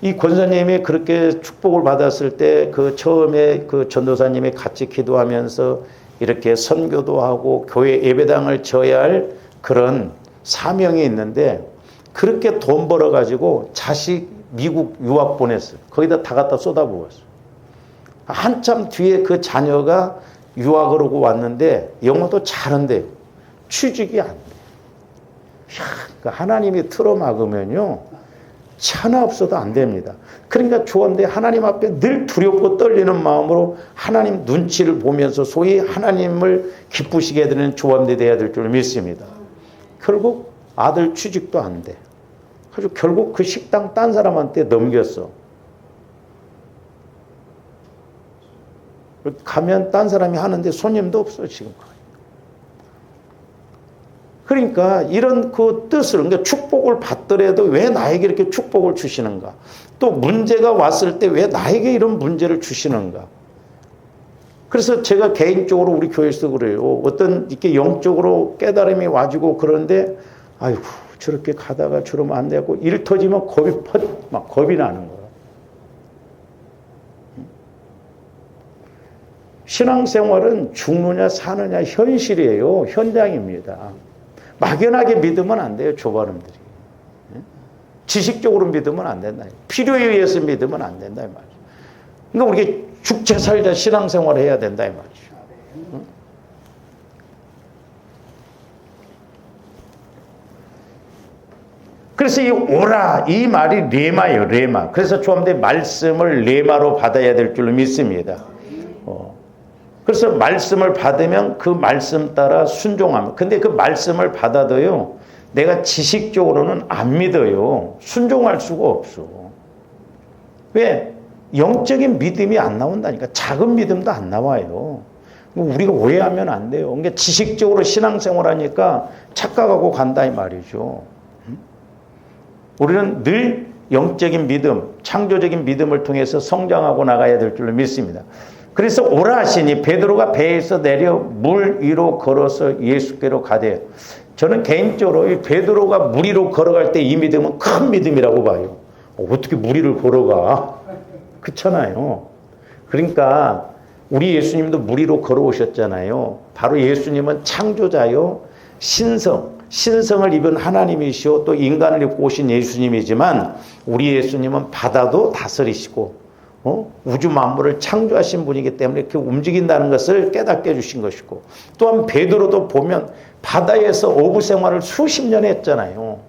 이 권사님이 그렇게 축복을 받았을 때 그 처음에 그 전도사님이 같이 기도하면서 이렇게 선교도 하고 교회 예배당을 져야 할 그런 사명이 있는데, 그렇게 돈 벌어 가지고 자식 미국 유학 보냈어요. 거기다 다 갖다 쏟아부었어요. 한참 뒤에 그 자녀가 유학을 오고 왔는데 영어도 잘한대요. 취직이 안 돼. 하나님이 틀어막으면요, 하나 없어도 안 됩니다. 그러니까 조언대 하나님 앞에 늘 두렵고 떨리는 마음으로 하나님 눈치를 보면서 소위 하나님을 기쁘시게 해드리는 조언대 돼야 될 줄 믿습니다. 결국 아들 취직도 안 돼. 그래서 결국 그 식당 딴 사람한테 넘겼어. 가면 딴 사람이 하는데 손님도 없어 지금. 그러니까 이런 그 뜻을, 그러니까 축복을 받더라도 왜 나에게 이렇게 축복을 주시는가? 또 문제가 왔을 때 왜 나에게 이런 문제를 주시는가? 그래서 제가 개인적으로 우리 교회에서 그래요. 어떤 이렇게 영적으로 깨달음이 와지고 그런데 아이고 저렇게 가다가 저러면 안 되고 일 터지면 막 겁이 나는 거예요. 신앙생활은 죽느냐 사느냐 현실이에요. 현장입니다. 막연하게 믿으면 안 돼요. 조바람들이. 지식적으로 믿으면 안 된다. 필요에 의해서 믿으면 안 된다 이 말이죠. 그러니까 우리가 죽자 살자 신앙생활을 해야 된다 이 말이죠. 그래서 이 오라 이 말이 레마예요. 레마. 그래서 조합대 말씀을 레마로 받아야 될 줄로 믿습니다. 그래서 말씀을 받으면 그 말씀 따라 순종하면. 근데 그 말씀을 받아도요, 내가 지식적으로는 안 믿어요. 순종할 수가 없어. 왜? 영적인 믿음이 안 나온다니까. 작은 믿음도 안 나와요. 우리가 오해하면 안 돼요. 그러니까 지식적으로 신앙생활 하니까 착각하고 간다 이 말이죠. 우리는 늘 영적인 믿음, 창조적인 믿음을 통해서 성장하고 나가야 될 줄로 믿습니다. 그래서 오라 하시니 베드로가 배에서 내려 물 위로 걸어서 예수께로 가대요. 저는 개인적으로 이 베드로가 물 위로 걸어갈 때 이 믿음은 큰 믿음이라고 봐요. 어떻게 물 위를 걸어가? 그렇잖아요. 그러니까 우리 예수님도 물 위로 걸어오셨잖아요. 바로 예수님은 창조자요, 신성을 입은 하나님이시오, 또 인간을 입고 오신 예수님이지만 우리 예수님은 바다도 다스리시고 우주 만물을 창조하신 분이기 때문에 이렇게 움직인다는 것을 깨닫게 해주신 것이고, 또한 베드로도 보면 바다에서 어부 생활을 수십 년 했잖아요.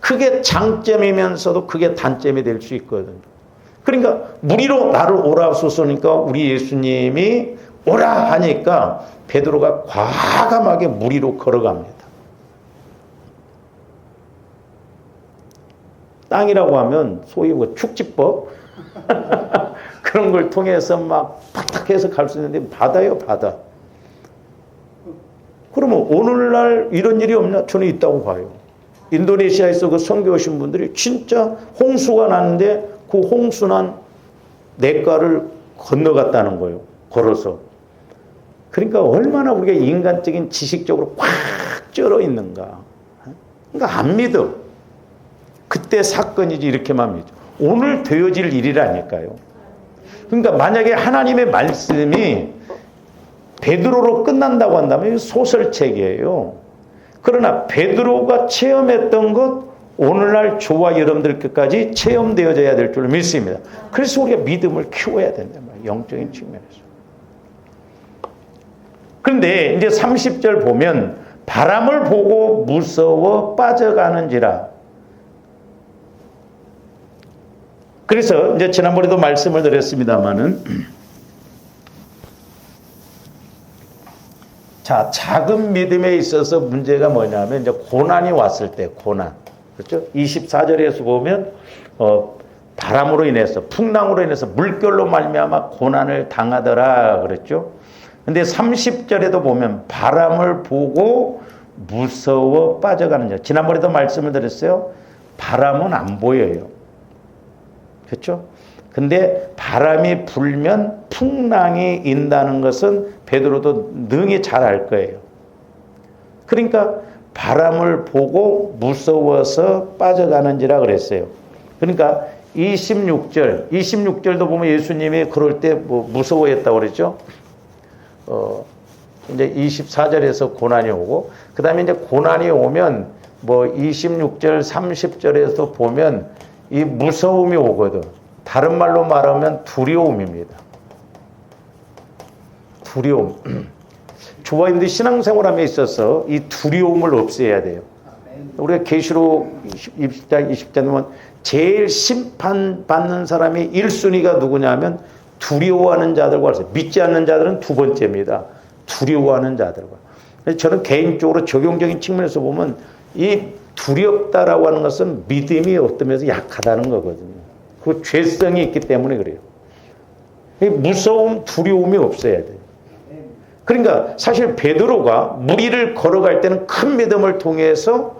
그게 장점이면서도 그게 단점이 될 수 있거든요. 그러니까 물 위로 나를 오라 하소서니까 우리 예수님이 오라 하니까 베드로가 과감하게 물 위로 걸어갑니다. 땅이라고 하면 소위 뭐 축지법 그런 걸 통해서 막 팍팍해서 갈 수 있는데 바다요, 바다. 그러면 오늘날 이런 일이 없냐? 저는 있다고 봐요. 인도네시아에서 그 선교 오신 분들이 진짜 홍수가 났는데 그 홍수 난 냇가를 건너갔다는 거예요. 걸어서. 그러니까 얼마나 우리가 인간적인 지식적으로 꽉 쩔어 있는가. 그러니까 안 믿어. 그때 사건이지 이렇게만 믿죠. 오늘 되어질 일이라니까요. 그러니까 만약에 하나님의 말씀이 베드로로 끝난다고 한다면 소설책이에요. 그러나 베드로가 체험했던 것 오늘날 저와 여러분들 끝까지 체험되어져야 될 줄 믿습니다. 그래서 우리가 믿음을 키워야 된단 말이에요. 영적인 측면에서. 그런데 이제 30절 보면 바람을 보고 무서워 빠져가는지라. 그래서 이제 지난번에도 말씀을 드렸습니다마는 자, 작은 믿음에 있어서 문제가 뭐냐면 이제 고난이 왔을 때 고난. 그렇죠? 24절에서 보면 바람으로 인해서 풍랑으로 인해서 물결로 말미암아 고난을 당하더라 그랬죠. 근데 30절에도 보면 바람을 보고 무서워 빠져가는 자. 지난번에도 말씀을 드렸어요. 바람은 안 보여요. 그렇죠? 근데 바람이 불면 풍랑이 인다는 것은 베드로도 능히 잘 알 거예요. 그러니까 바람을 보고 무서워서 빠져가는지라 그랬어요. 그러니까 26절도 보면 예수님이 그럴 때 뭐 무서워했다고 그랬죠. 이제 24절에서 고난이 오고, 그 다음에 이제 고난이 오면 뭐 26절, 30절에서 보면 이 무서움이 오거든. 다른 말로 말하면 두려움입니다. 두려움. 조화인들 신앙생활함에 있어서 이 두려움을 없애야 돼요. 우리가 계시록 20장 보면 제일 심판받는 사람이 1순위가 누구냐면 두려워하는 자들과 믿지 않는 자들은 두 번째입니다. 두려워하는 자들과. 저는 개인적으로 적용적인 측면에서 보면 이 두렵다라고 하는 것은 믿음이 어떤 면에서 약하다는 거거든요. 그 죄성이 있기 때문에 그래요. 무서움, 두려움이 없어야 돼요. 그러니까 사실 베드로가 무리를 걸어갈 때는 큰 믿음을 통해서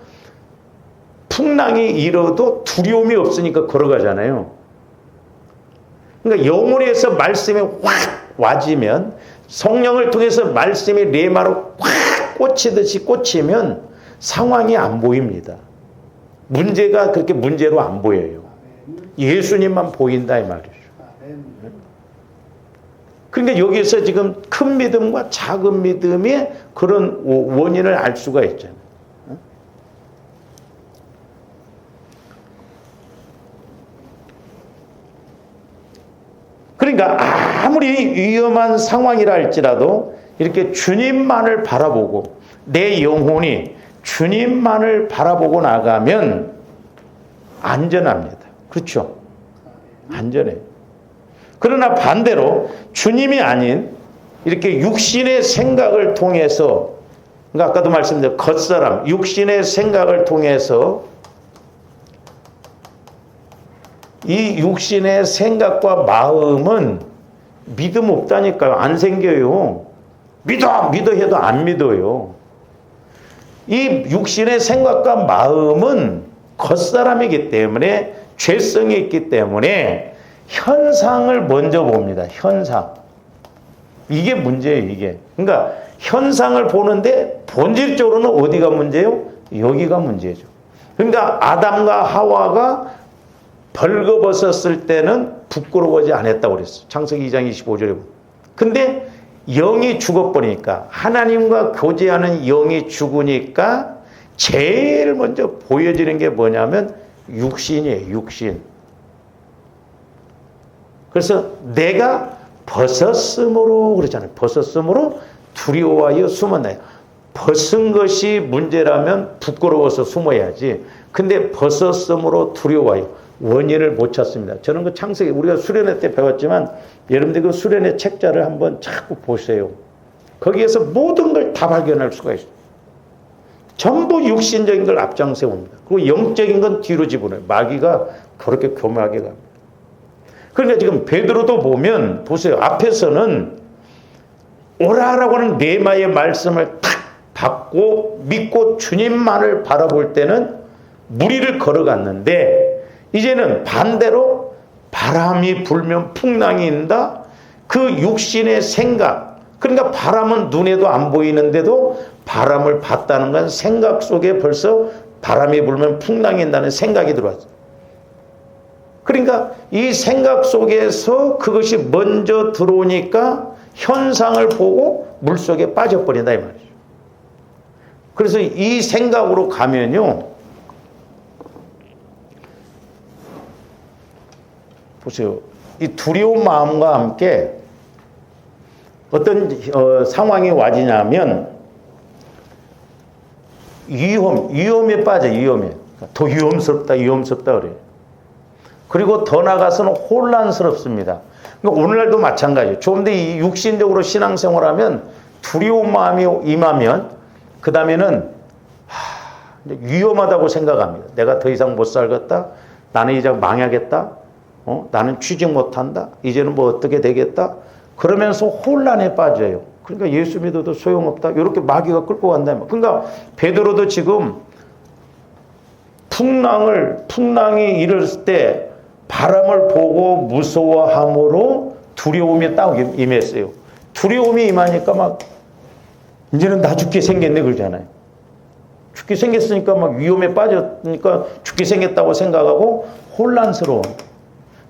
풍랑이 일어도 두려움이 없으니까 걸어가잖아요. 그러니까 영혼에서 말씀이 확 와지면, 성령을 통해서 말씀이 레마로 확 꽂히듯이 꽂히면 상황이 안 보입니다. 문제가 그렇게 문제로 안 보여요. 예수님만 보인다 이 말이죠. 그러니까 여기서 지금 큰 믿음과 작은 믿음의 그런 원인을 알 수가 있잖아요. 그러니까 아무리 위험한 상황이라 할지라도 이렇게 주님만을 바라보고 내 영혼이 주님만을 바라보고 나가면 안전합니다. 그렇죠? 안전해요. 그러나 반대로 주님이 아닌 이렇게 육신의 생각을 통해서, 그러니까 아까도 말씀드린 겉사람, 육신의 생각을 통해서 이 육신의 생각과 마음은 믿음 없다니까요. 안 생겨요. 믿어 해도 안 믿어요. 이 육신의 생각과 마음은 겉사람이기 때문에, 죄성이 있기 때문에 현상을 먼저 봅니다. 현상. 이게 문제예요, 이게. 그러니까 현상을 보는데 본질적으로는 어디가 문제예요? 여기가 문제죠. 그러니까 아담과 하와가 벌거벗었을 때는 부끄러워하지 않았다고 그랬어요. 창세기 2장 25절에. 근데 영이 죽어버리니까, 하나님과 교제하는 영이 죽으니까 제일 먼저 보여지는 게 뭐냐면 육신이에요, 육신. 그래서 내가 벗었으므로 그러잖아요. 벗었으므로 두려워하여 숨었나요? 벗은 것이 문제라면 부끄러워서 숨어야지. 근데 벗었으므로 두려워하여 원인을 못 찾습니다. 저는 그 창세기, 우리가 수련회 때 배웠지만 여러분들 그 수련회 책자를 한번 자꾸 보세요. 거기에서 모든 걸 다 발견할 수가 있어요. 전부 육신적인 걸 앞장세웁니다. 그리고 영적인 건 뒤로 집어넣어요. 마귀가 그렇게 교묘하게 갑니다. 그러니까 지금 베드로도 보면 보세요. 앞에서는 오라라고 하는 레마의 말씀을 탁 받고 믿고 주님만을 바라볼 때는 무리를 걸어갔는데, 이제는 반대로 바람이 불면 풍랑이 인다. 그 육신의 생각, 그러니까 바람은 눈에도 안 보이는데도 바람을 봤다는 건 생각 속에 벌써 바람이 불면 풍랑이 인다는 생각이 들어왔어요. 그러니까 이 생각 속에서 그것이 먼저 들어오니까 현상을 보고 물속에 빠져버린다 이 말이죠. 그래서 이 생각으로 가면요, 보세요. 이 두려운 마음과 함께 어떤 상황이 와지냐면 위험에 빠져. 위험에. 더 위험스럽다 그래요. 그리고 더 나아가서는 혼란스럽습니다. 그러니까 오늘날도 마찬가지예요. 좀 더 이 육신적으로 신앙생활하면 두려운 마음이 임하면 그 다음에는 위험하다고 생각합니다. 내가 더 이상 못 살겠다. 나는 이제 망하겠다. 나는 취직 못한다. 이제는 뭐 어떻게 되겠다. 그러면서 혼란에 빠져요. 그러니까 예수 믿어도 소용없다. 이렇게 마귀가 끌고 간다. 그러니까 베드로도 지금 풍랑이 일었을 때 바람을 보고 무서워함으로 두려움이 딱 임했어요. 두려움이 임하니까 막 이제는 나 죽게 생겼네 그러잖아요. 죽게 생겼으니까 막 위험에 빠졌으니까 죽게 생겼다고 생각하고 혼란스러운.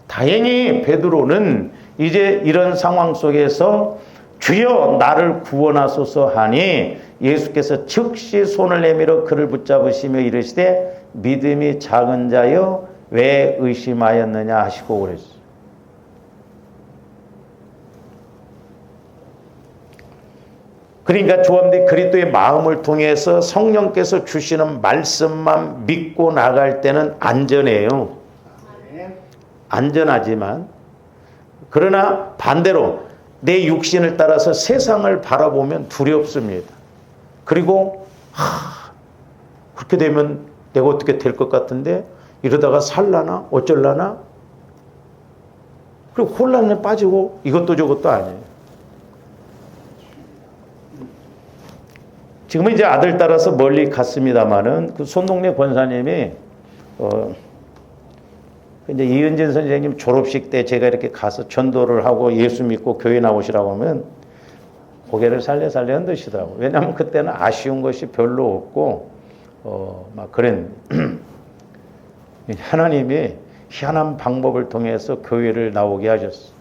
다행히 베드로는 이제 이런 상황 속에서 주여 나를 구원하소서 하니 예수께서 즉시 손을 내밀어 그를 붙잡으시며 이르시되 믿음이 작은 자여 왜 의심하였느냐 하시고 그랬어요. 그러니까 조합대 그리스도의 마음을 통해서 성령께서 주시는 말씀만 믿고 나갈 때는 안전해요. 안전하지만 그러나 반대로 내 육신을 따라서 세상을 바라보면 두렵습니다. 그리고 그렇게 되면 내가 어떻게 될 것 같은데 이러다가 살라나 어쩔라나 그리고 혼란에 빠지고 이것도 저것도 아니에요. 지금은 이제 아들 따라서 멀리 갔습니다마는 그 손동네 권사님이 이제 이은진 선생님 졸업식 때 제가 이렇게 가서 전도를 하고 예수 믿고 교회 나오시라고 하면 고개를 살려살려 흔드시더라고요. 왜냐하면 그때는 아쉬운 것이 별로 없고 막 그런 하나님이 희한한 방법을 통해서 교회를 나오게 하셨어요.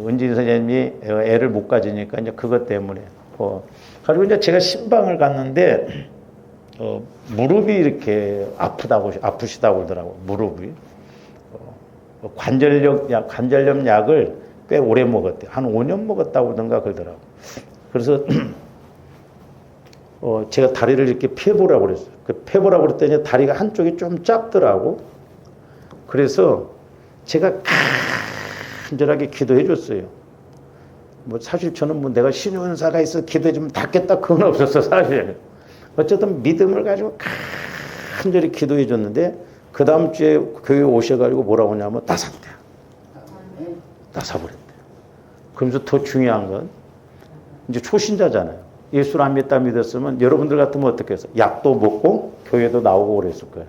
은진 선생님이 애를 못 가지니까 이제 그것 때문에 그리고 이제 제가 신방을 갔는데 무릎이 이렇게 아프시다고 그러더라고요. 무릎이 관절염 약을 꽤 오래 먹었대요. 한 5년 먹었다고 그러던가 그러더라고요. 그래서 제가 다리를 이렇게 펴보라고 그랬어요. 펴보라고 그랬더니 다리가 한쪽이 좀 짧더라고. 그래서 제가 간절하게 기도해 줬어요. 뭐 사실 저는 뭐 내가 신윤사가 있어 기도해 주면 닿겠다 그건 없었어 사실. 어쨌든 믿음을 가지고 간절히 기도해 줬는데 그 다음 주에 교회 오셔가지고 뭐라고 하냐면 나섰대요. 나서버렸대요. 그러면서 더 중요한 건 이제 초신자잖아요. 예수를 안 믿었으면 여러분들 같으면 어떻게 해서 약도 먹고 교회도 나오고 그랬을 거예요.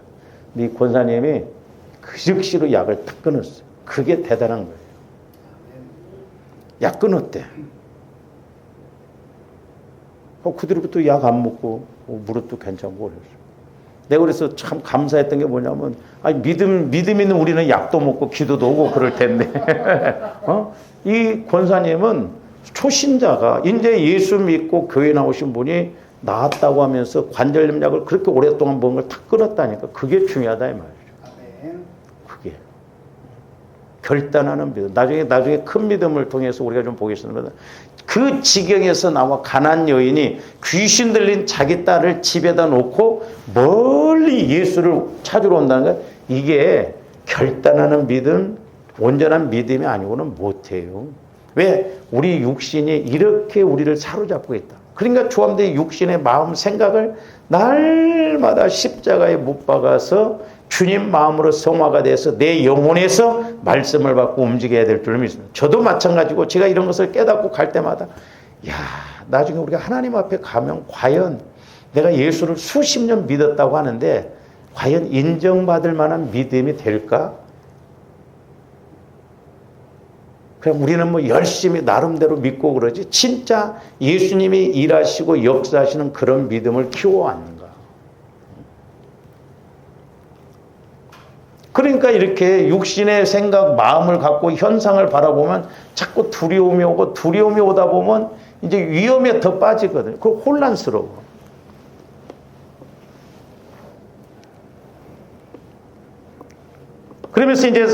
이 권사님이 그 즉시로 약을 탁 끊었어요. 그게 대단한 거예요. 약 끊었대. 그 뒤로부터 약 안 먹고 무릎도 괜찮고 그랬어요. 내가 그래서 참 감사했던 게 뭐냐면 믿음 있는 우리는 약도 먹고 기도도 오고 그럴 텐데 이 권사님은 초신자가 이제 예수 믿고 교회 나오신 분이 나았다고 하면서 관절염 약을 그렇게 오랫동안 먹은 걸 다 끊었다니까. 그게 중요하다 이 말이죠. 그게 결단하는 믿음. 나중에 큰 믿음을 통해서 우리가 좀 보겠습니다. 그 지경에서 나와 가난 여인이 귀신 들린 자기 딸을 집에다 놓고 멀리 예수를 찾으러 온다는 거, 이게 결단하는 믿음, 온전한 믿음이 아니고는 못해요. 왜? 우리 육신이 이렇게 우리를 사로잡고 있다. 그러니까 주함대 육신의 마음, 생각을 날마다 십자가에 못 박아서 주님 마음으로 성화가 돼서 내 영혼에서 말씀을 받고 움직여야 될 줄 믿습니다. 저도 마찬가지고 제가 이런 것을 깨닫고 갈 때마다 나중에 우리가 하나님 앞에 가면 과연 내가 예수를 수십 년 믿었다고 하는데 과연 인정받을 만한 믿음이 될까? 그럼 우리는 뭐 열심히 나름대로 믿고 그러지 진짜 예수님이 일하시고 역사하시는 그런 믿음을 키워왔는가? 그러니까 이렇게 육신의 생각, 마음을 갖고 현상을 바라보면 자꾸 두려움이 오고 두려움이 오다 보면 이제 위험에 더 빠지거든요. 그거 혼란스러워. 그러면서 이제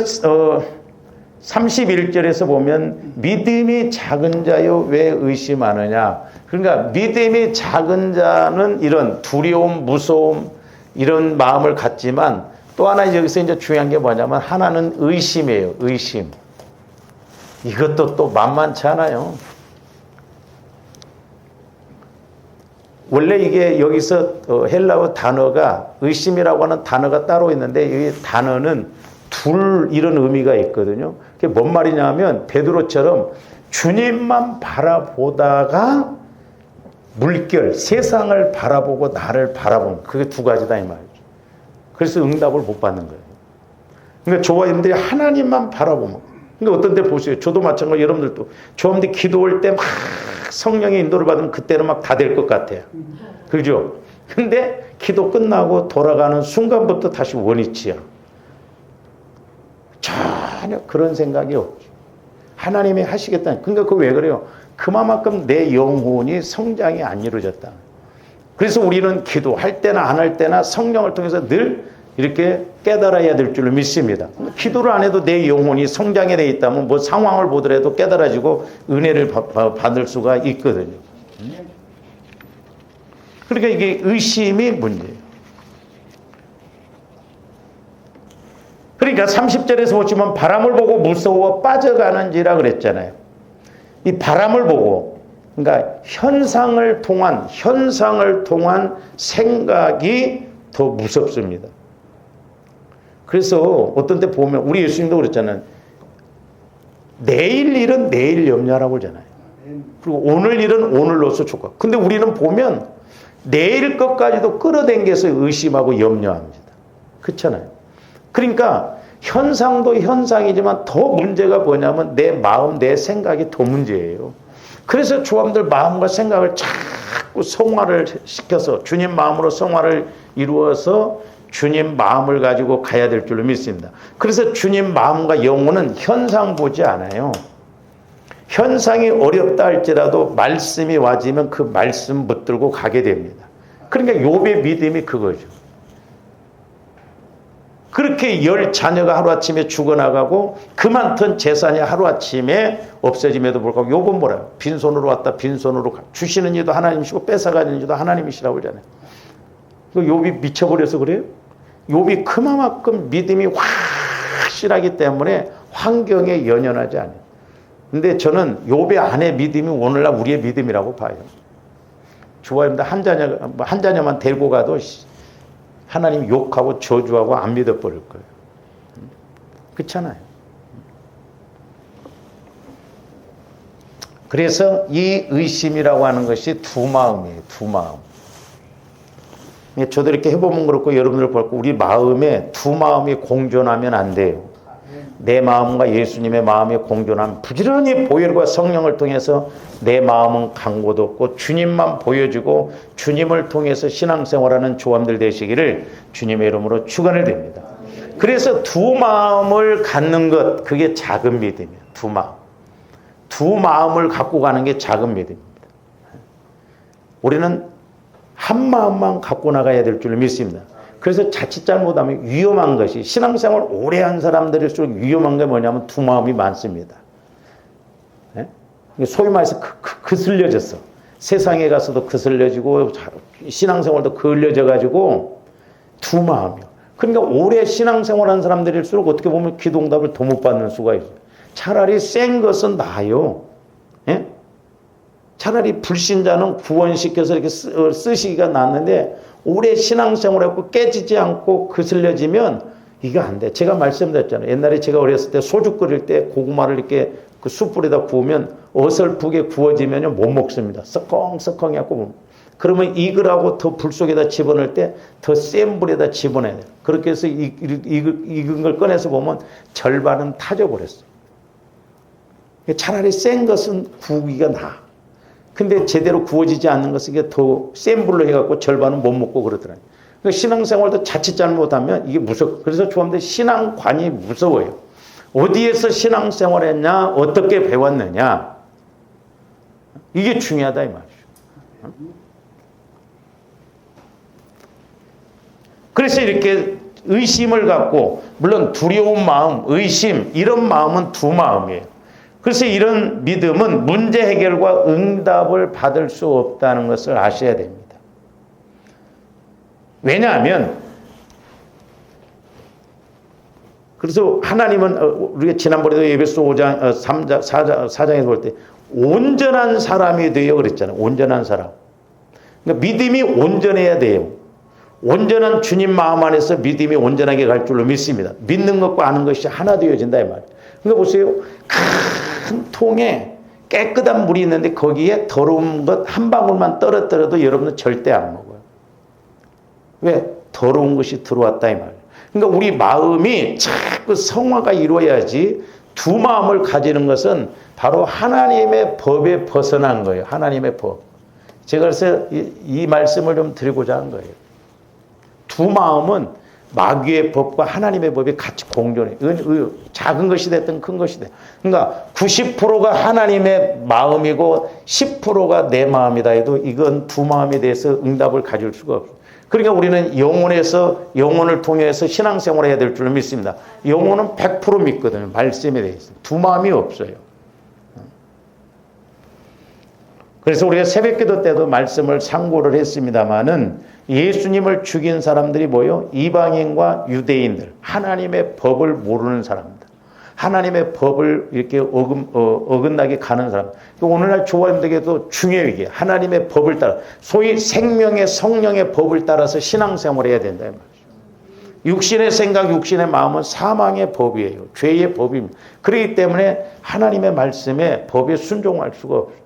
31절에서 보면 믿음이 작은 자여 왜 의심하느냐. 그러니까 믿음이 작은 자는 이런 두려움, 무서움 이런 마음을 갖지만 또 하나 여기서 이제 중요한 게 뭐냐면 하나는 의심이에요. 의심. 이것도 또 만만치 않아요. 원래 이게 여기서 헬라어 단어가 의심이라고 하는 단어가 따로 있는데 이 단어는 둘 이런 의미가 있거든요. 그게 뭔 말이냐면 베드로처럼 주님만 바라보다가 물결, 세상을 바라보고 나를 바라보는 그게 두 가지다 이 말이죠. 그래서 응답을 못 받는 거예요. 그러니까 저와 여러분들이 하나님만 바라보면 그러니까 어떤 데 보세요. 저도 마찬가지로 여러분들도 저한테 기도할 때 막 성령의 인도를 받으면 그때는 막 다 될 것 같아요. 그죠? 근데 기도 끝나고 돌아가는 순간부터 다시 원위치야. 전혀 그런 생각이 없죠. 하나님이 하시겠다. 그러니까 그거 왜 그래요? 그만큼 내 영혼이 성장이 안 이루어졌다. 그래서 우리는 기도할 때나 안 할 때나 성령을 통해서 늘 이렇게 깨달아야 될 줄로 믿습니다. 기도를 안 해도 내 영혼이 성장에 되어 있다면 뭐 상황을 보더라도 깨달아지고 은혜를 받을 수가 있거든요. 그러니까 이게 의심이 문제예요. 그러니까 30절에서 보시면 바람을 보고 무서워 빠져가는지라 그랬잖아요. 이 바람을 보고 그러니까 현상을 통한 생각이 더 무섭습니다. 그래서 어떤 때 보면 우리 예수님도 그랬잖아요. 내일 일은 내일 염려하라고 그러잖아요. 그리고 오늘 일은 오늘로서 좋고. 근데 우리는 보면 내일 것까지도 끌어당겨서 의심하고 염려합니다. 그렇잖아요. 그러니까 현상도 현상이지만 더 문제가 뭐냐면 내 마음, 내 생각이 더 문제예요. 그래서 조함들 마음과 생각을 자꾸 성화를 시켜서 주님 마음으로 성화를 이루어서 주님 마음을 가지고 가야 될 줄로 믿습니다. 그래서 주님 마음과 영혼은 현상 보지 않아요. 현상이 어렵다 할지라도 말씀이 와지면 그 말씀 붙들고 가게 됩니다. 그러니까 욥의 믿음이 그거죠. 그렇게 10 자녀가 하루아침에 죽어나가고 그 많던 재산이 하루아침에 없어짐에도 불구하고 욥은 뭐라요? 빈손으로 왔다 빈손으로 주시는 이도 하나님이시고 뺏어가는 이도 하나님이시라고 그러잖아요. 욥이 미쳐버려서 그래요? 욥이 그만큼 믿음이 확실하기 때문에 환경에 연연하지 않아요. 근데 저는 욥의 아내 믿음이 오늘날 우리의 믿음이라고 봐요. 좋아합니다. 한 자녀만 데리고 가도 하나님 욕하고 저주하고 안 믿어버릴 거예요. 그렇잖아요. 그래서 이 의심이라고 하는 것이 두 마음이에요. 두 마음. 저도 이렇게 해보면 그렇고 여러분들 볼고 우리 마음에 두 마음이 공존하면 안 돼요. 내 마음과 예수님의 마음이 공존하면 부지런히 보혈과 성령을 통해서 내 마음은 강고도 없고 주님만 보여주고 주님을 통해서 신앙생활하는 조함들 되시기를 주님의 이름으로 축원을 드립니다. 그래서 두 마음을 갖는 것, 그게 작은 믿음이에요. 두 마음. 두 마음을 갖고 가는 게 작은 믿음입니다. 우리는 한 마음만 갖고 나가야 될 줄 믿습니다. 그래서 자칫 잘못하면 위험한 것이, 신앙생활 오래 한 사람들일수록 위험한 게 뭐냐면 두 마음이 많습니다. 네? 소위 말해서 그슬려졌어. 세상에 가서도 그슬려지고 신앙생활도 그을려져가지고 두 마음이요. 그러니까 오래 신앙생활한 사람들일수록 어떻게 보면 기도응답을 더 못 받는 수가 있어요. 차라리 센 것은 나아요. 예? 차라리 불신자는 구원시켜서 이렇게 쓰시기가 낫는데 오래 신앙생활하고 깨지지 않고 그슬려지면 이거 안 돼. 제가 말씀드렸잖아요. 옛날에 제가 어렸을 때 소주 끓일 때 고구마를 이렇게 그 숯불에다 구우면 어설프게 구워지면 못 먹습니다. 썩컹썩컹 해갖고. 그러면 익으라고 더 불 속에다 집어넣을 때 더 센 불에다 집어넣어야 돼요. 그렇게 해서 익은 걸 꺼내서 보면 절반은 타져버렸어요. 차라리 센 것은 구우기가 나아. 근데 제대로 구워지지 않는 것은 이게 더 센 불로 해갖고 절반은 못 먹고 그러더라고요. 그러니까 신앙생활도 자칫 잘못하면 이게 무섭고, 그래서 조함들 신앙관이 무서워요. 어디에서 신앙생활 했냐, 어떻게 배웠느냐. 이게 중요하다 이 말이죠. 그래서 이렇게 의심을 갖고, 물론 두려운 마음, 의심, 이런 마음은 두 마음이에요. 그래서 이런 믿음은 문제 해결과 응답을 받을 수 없다는 것을 아셔야 됩니다. 왜냐하면 그래서 하나님은 우리가 지난번에도 에베소 5장 4장에서 볼 때 온전한 사람이 되어 그랬잖아요. 온전한 사람. 그러니까 믿음이 온전해야 돼요. 온전한 주님 마음 안에서 믿음이 온전하게 갈 줄로 믿습니다. 믿는 것과 아는 것이 하나 되어진다 이 말이에요. 그러니까 보세요. 큰 통에 깨끗한 물이 있는데 거기에 더러운 것 한 방울만 떨어뜨려도 여러분은 절대 안 먹어요. 왜? 더러운 것이 들어왔다 이 말이에요. 그러니까 우리 마음이 자꾸 성화가 이루어야지. 두 마음을 가지는 것은 바로 하나님의 법에 벗어난 거예요. 하나님의 법. 제가 그래서 이 말씀을 좀 드리고자 한 거예요. 두 마음은 마귀의 법과 하나님의 법이 같이 공존해요. 작은 것이 됐든 큰 것이 됐든. 그러니까 90%가 하나님의 마음이고 10%가 내 마음이다 해도 이건 두 마음에 대해서 응답을 가질 수가 없어요. 그러니까 우리는 영혼을 통해서 신앙생활을 해야 될 줄 믿습니다. 영혼은 100% 믿거든요. 말씀에 대해서. 두 마음이 없어요. 그래서 우리가 새벽기도 때도 말씀을 상고를 했습니다마는 예수님을 죽인 사람들이 뭐요? 이방인과 유대인들, 하나님의 법을 모르는 사람들, 하나님의 법을 이렇게 어긋나게 가는 사람. 오늘날 조화님들에게도 중요해요. 이게 하나님의 법을 따라, 소위 생명의 성령의 법을 따라서 신앙생활을 해야 된다. 육신의 생각, 육신의 마음은 사망의 법이에요. 죄의 법입니다. 그렇기 때문에 하나님의 말씀에 법에 순종할 수가 없어요.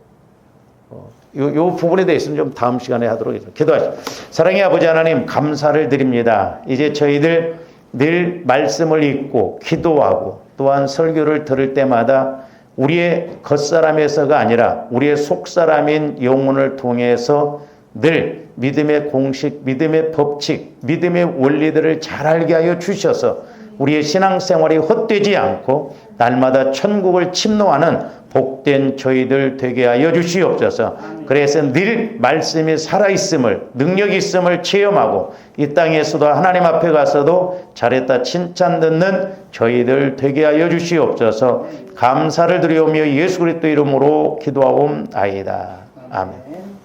요 부분에 대해서는 좀 다음 시간에 하도록 하겠습니다. 기도하시죠. 사랑의 아버지 하나님, 감사를 드립니다. 이제 저희들 늘 말씀을 읽고 기도하고 또한 설교를 들을 때마다 우리의 겉사람에서가 아니라 우리의 속사람인 영혼을 통해서 늘 믿음의 공식, 믿음의 법칙, 믿음의 원리들을 잘 알게 하여 주셔서 우리의 신앙생활이 헛되지 않고 날마다 천국을 침노하는 복된 저희들 되게 하여 주시옵소서. 그래서 늘 말씀이 살아있음을, 능력이 있음을 체험하고 이 땅에서도 하나님 앞에 가서도 잘했다 칭찬 듣는 저희들 되게 하여 주시옵소서. 감사를 드리오며 예수 그리스도 이름으로 기도하옵나이다. 아멘.